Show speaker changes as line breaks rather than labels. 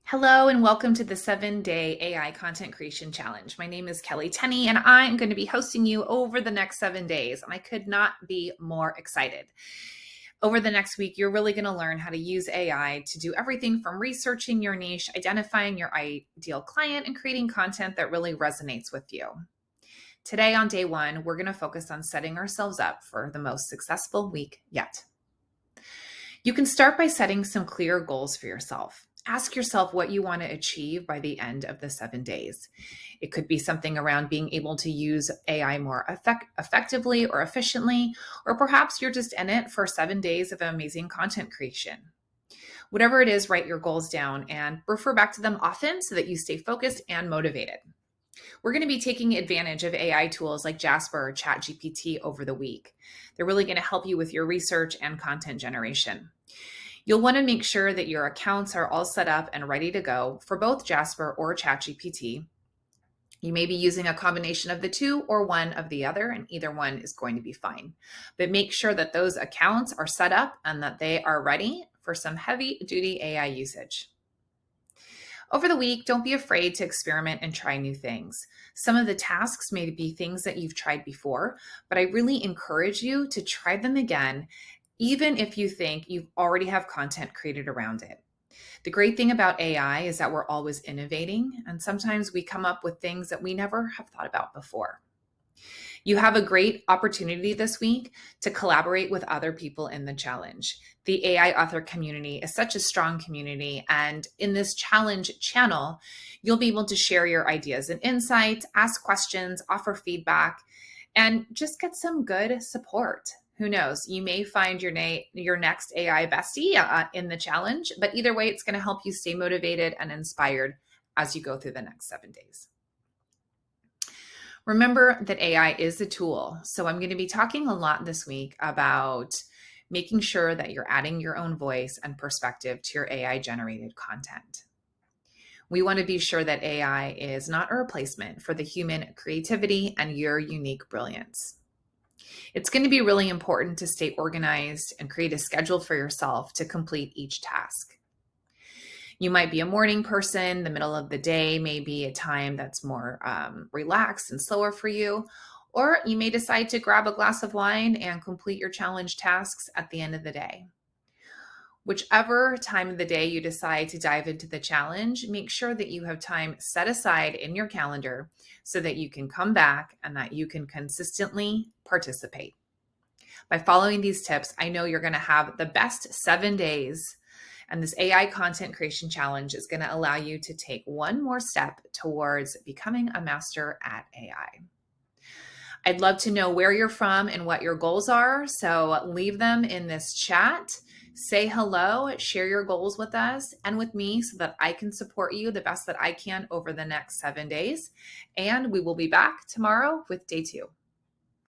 Hello and welcome to the 7-Day AI Content Creation Challenge. My name is Kelley Tenny and I'm going to be hosting you over the next 7 days, and I could not be more excited. Over the next week, you're really going to learn how to use AI to do everything from researching your niche, identifying your ideal client, and creating content that really resonates with you. Today on day 1, we're going to focus on setting ourselves up for the most successful week yet. You can start by setting some clear goals for yourself. Ask yourself what you want to achieve by the end of the 7 days. It could be something around being able to use AI more effectively or efficiently, or perhaps you're just in it for 7 days of amazing content creation. Whatever it is, write your goals down and refer back to them often so that you stay focused and motivated. We're going to be taking advantage of AI tools like Jasper or ChatGPT over the week. They're really going to help you with your research and content generation. You'll want to make sure that your accounts are all set up and ready to go for both Jasper or ChatGPT. You may be using a combination of the two or one of the other, and either one is going to be fine. But make sure that those accounts are set up and that they are ready for some heavy-duty AI usage. Over the week, don't be afraid to experiment and try new things. Some of the tasks may be things that you've tried before, but I really encourage you to try them again, even if you think you already have content created around it. The great thing about AI is that we're always innovating, and sometimes we come up with things that we never have thought about before. You have a great opportunity this week to collaborate with other people in the challenge. The AI author community is such a strong community, and in this challenge channel, you'll be able to share your ideas and insights, ask questions, offer feedback, and just get some good support. Who knows? You may find your next AI bestie in the challenge, but either way, it's going to help you stay motivated and inspired as you go through the next 7 days. Remember that AI is a tool. So I'm going to be talking a lot this week about making sure that you're adding your own voice and perspective to your AI generated content. We want to be sure that AI is not a replacement for the human creativity and your unique brilliance. It's going to be really important to stay organized and create a schedule for yourself to complete each task. You might be a morning person. The middle of the day may be a time that's more relaxed and slower for you. Or you may decide to grab a glass of wine and complete your challenge tasks at the end of the day. Whichever time of the day you decide to dive into the challenge, make sure that you have time set aside in your calendar so that you can come back and that you can consistently participate. By following these tips, I know you're going to have the best 7 days. And this AI content creation challenge is going to allow you to take one more step towards becoming a master at AI. I'd love to know where you're from and what your goals are. So leave them in this chat. Say hello, share your goals with us and with me so that I can support you the best that I can over the next 7 days. And we will be back tomorrow with day 2.